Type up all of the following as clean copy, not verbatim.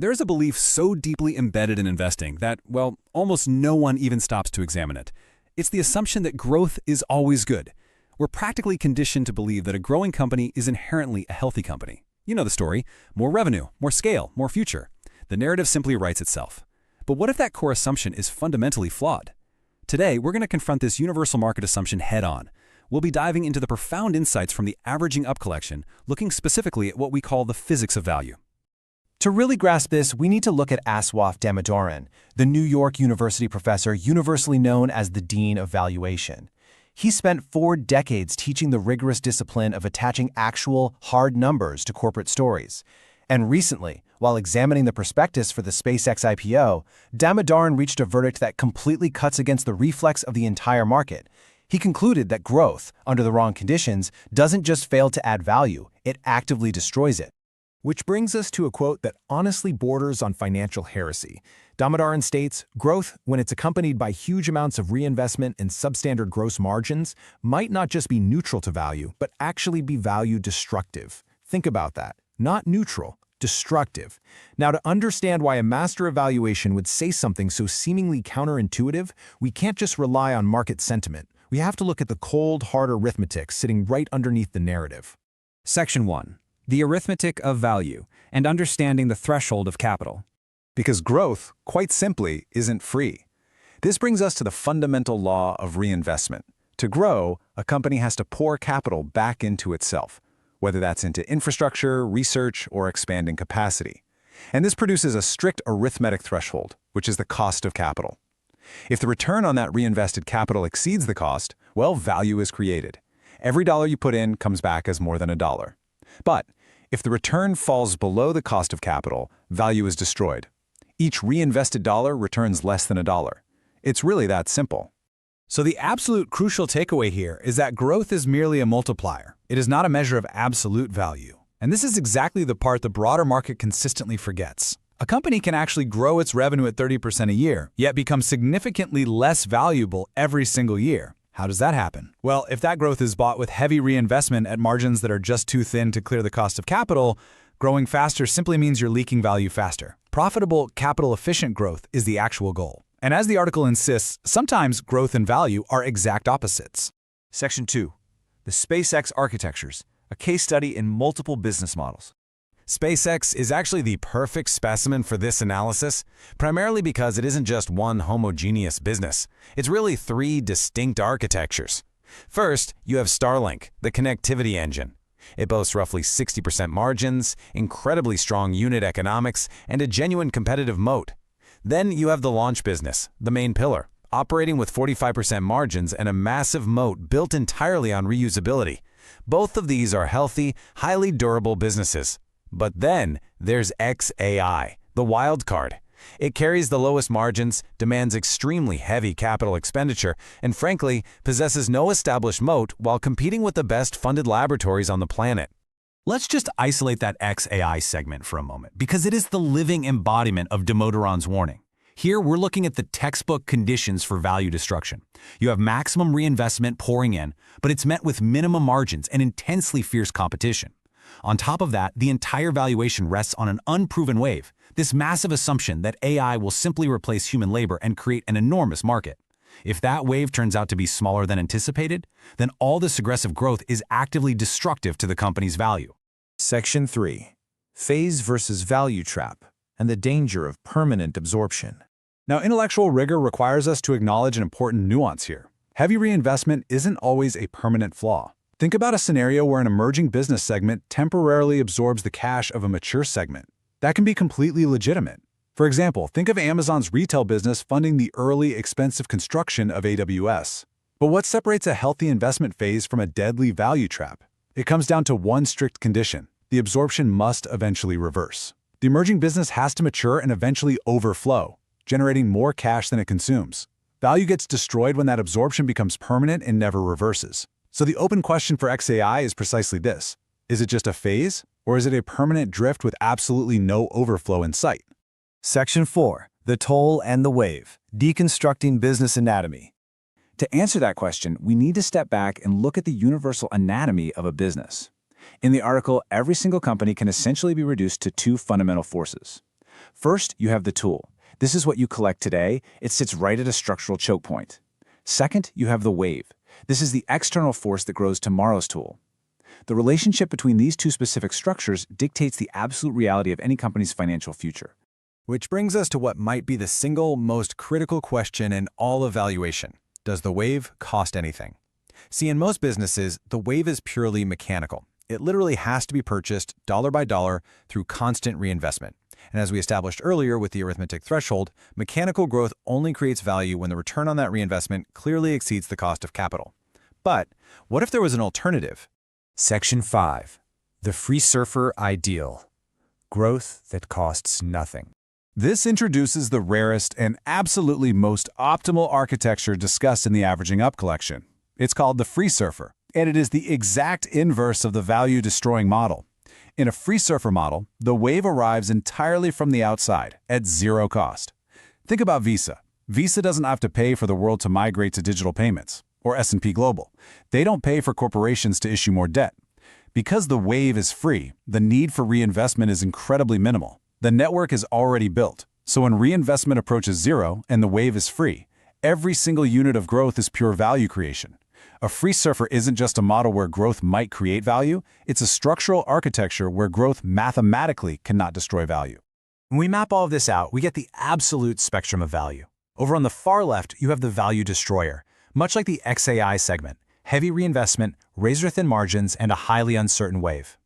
There's a belief so deeply embedded in investing that, well, almost no one even stops to examine it. It's the assumption that growth is always good. We're practically conditioned to believe that a growing company is inherently a healthy company. You know the story: more revenue, more scale, more future. The narrative simply writes itself. But what if that core assumption is fundamentally flawed? Today, we're going to confront this universal market assumption head-on. We'll be diving into the profound insights from the Averaging Up collection, looking specifically at what we call the physics of value. To really grasp this, we need to look at Aswath Damodaran, the New York University professor universally known as the Dean of Valuation. He spent 4 decades teaching the rigorous discipline of attaching actual, hard numbers to corporate stories. And recently, while examining the prospectus for the SpaceX IPO, Damodaran reached a verdict that completely cuts against the reflex of the entire market. He concluded that growth, under the wrong conditions, doesn't just fail to add value, it actively destroys it. Which brings us to a quote that honestly borders on financial heresy. Damodaran states, "Growth, when it's accompanied by huge amounts of reinvestment and substandard gross margins, might not just be neutral to value, but actually be value destructive." Think about that. Not neutral, destructive. Now, to understand why a master of valuation would say something so seemingly counterintuitive, we can't just rely on market sentiment. We have to look at the cold, hard arithmetic sitting right underneath the narrative. Section 1. The arithmetic of value, and understanding the threshold of capital. Because growth, quite simply, isn't free. This brings us to the fundamental law of reinvestment. To grow, a company has to pour capital back into itself, whether that's into infrastructure, research, or expanding capacity. And this produces a strict arithmetic threshold, which is the cost of capital. If the return on that reinvested capital exceeds the cost, well, value is created. Every dollar you put in comes back as more than a dollar. But if the return falls below the cost of capital, value is destroyed. Each reinvested dollar returns less than a dollar. It's really that simple. So the absolute crucial takeaway here is that growth is merely a multiplier. It is not a measure of absolute value. And this is exactly the part the broader market consistently forgets. A company can actually grow its revenue at 30% a year, yet become significantly less valuable every single year. How does that happen? Well, if that growth is bought with heavy reinvestment at margins that are just too thin to clear the cost of capital, growing faster simply means you're leaking value faster. Profitable, capital-efficient growth is the actual goal. And as the article insists, sometimes growth and value are exact opposites. Section 2. The SpaceX architectures, a case study in multiple business models. SpaceX is actually the perfect specimen for this analysis, primarily because it isn't just one homogeneous business. It's really 3 distinct architectures. First, you have Starlink, the connectivity engine. It boasts roughly 60% margins, incredibly strong unit economics, and a genuine competitive moat. Then you have the launch business, the main pillar, operating with 45% margins and a massive moat built entirely on reusability. Both of these are healthy, highly durable businesses. But then there's xAI, the wild card. It carries the lowest margins, demands extremely heavy capital expenditure, and frankly, possesses no established moat while competing with the best-funded laboratories on the planet. Let's just isolate that xAI segment for a moment, because it is the living embodiment of Damodaran's warning. Here, we're looking at the textbook conditions for value destruction. You have maximum reinvestment pouring in, but it's met with minimum margins and intensely fierce competition. On top of that, the entire valuation rests on an unproven wave, this massive assumption that AI will simply replace human labor and create an enormous market. If that wave turns out to be smaller than anticipated, then all this aggressive growth is actively destructive to the company's value. Section 3. Phase versus value trap, and the danger of permanent absorption. Now, intellectual rigor requires us to acknowledge an important nuance here. Heavy reinvestment isn't always a permanent flaw. Think about a scenario where an emerging business segment temporarily absorbs the cash of a mature segment. That can be completely legitimate. For example, think of Amazon's retail business funding the early, expensive construction of AWS. But what separates a healthy investment phase from a deadly value trap? It comes down to one strict condition: the absorption must eventually reverse. The emerging business has to mature and eventually overflow, generating more cash than it consumes. Value gets destroyed when that absorption becomes permanent and never reverses. So the open question for xAI is precisely this: is it just a phase, or is it a permanent drift with absolutely no overflow in sight? Section 4. The toll and the wave, deconstructing business anatomy. To answer that question, we need to step back and look at the universal anatomy of a business. In the article, every single company can essentially be reduced to 2 fundamental forces. First, you have the tool. This is what you collect today. It sits right at a structural choke point. Second, you have the wave. This is the external force that grows tomorrow's tool. The relationship between these two specific structures dictates the absolute reality of any company's financial future. Which brings us to what might be the single most critical question in all of valuation. Does the wave cost anything? See, in most businesses, the wave is purely mechanical. It literally has to be purchased dollar by dollar through constant reinvestment. And as we established earlier with the arithmetic threshold, mechanical growth only creates value when the return on that reinvestment clearly exceeds the cost of capital. But what if there was an alternative? Section 5. The free surfer ideal. Growth that costs nothing. This introduces the rarest and absolutely most optimal architecture discussed in the Averaging Up collection. It's called the free surfer, and it is the exact inverse of the value-destroying model. In a free surfer model, the wave arrives entirely from the outside, at zero cost. Think about Visa. Visa doesn't have to pay for the world to migrate to digital payments, or S&P Global. They don't pay for corporations to issue more debt. Because the wave is free, the need for reinvestment is incredibly minimal. The network is already built, so when reinvestment approaches zero and the wave is free, every single unit of growth is pure value creation. A free surfer isn't just a model where growth might create value, it's a structural architecture where growth mathematically cannot destroy value. When we map all of this out, we get the absolute spectrum of value. Over on the far left, you have the value destroyer, much like the XAI segment, heavy reinvestment, razor-thin margins, and a highly uncertain wave.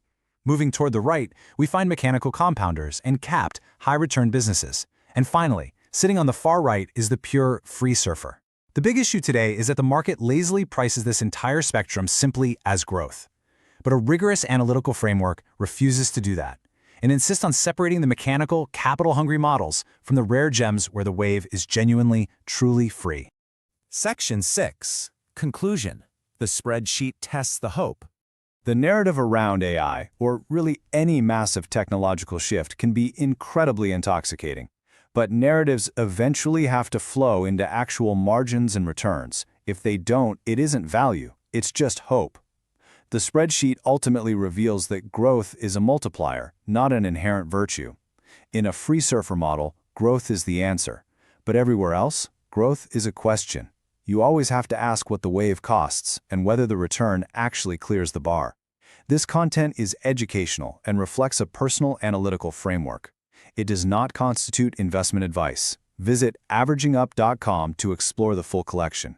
Moving toward the right, we find mechanical compounders and capped, high-return businesses. And finally, sitting on the far right is the pure free surfer. The big issue today is that the market lazily prices this entire spectrum simply as growth. But a rigorous analytical framework refuses to do that and insists on separating the mechanical, capital-hungry models from the rare gems where the wave is genuinely, truly free. Section 6. Conclusion. The spreadsheet tests the hope. The narrative around AI, or really any massive technological shift, can be incredibly intoxicating. But narratives eventually have to flow into actual margins and returns. If they don't, it isn't value, it's just hope. The spreadsheet ultimately reveals that growth is a multiplier, not an inherent virtue. In a free surfer model, growth is the answer. But everywhere else, growth is a question. You always have to ask what the wave costs and whether the return actually clears the bar. This content is educational and reflects a personal analytical framework. It does not constitute investment advice. Visit averagingup.com to explore the full collection.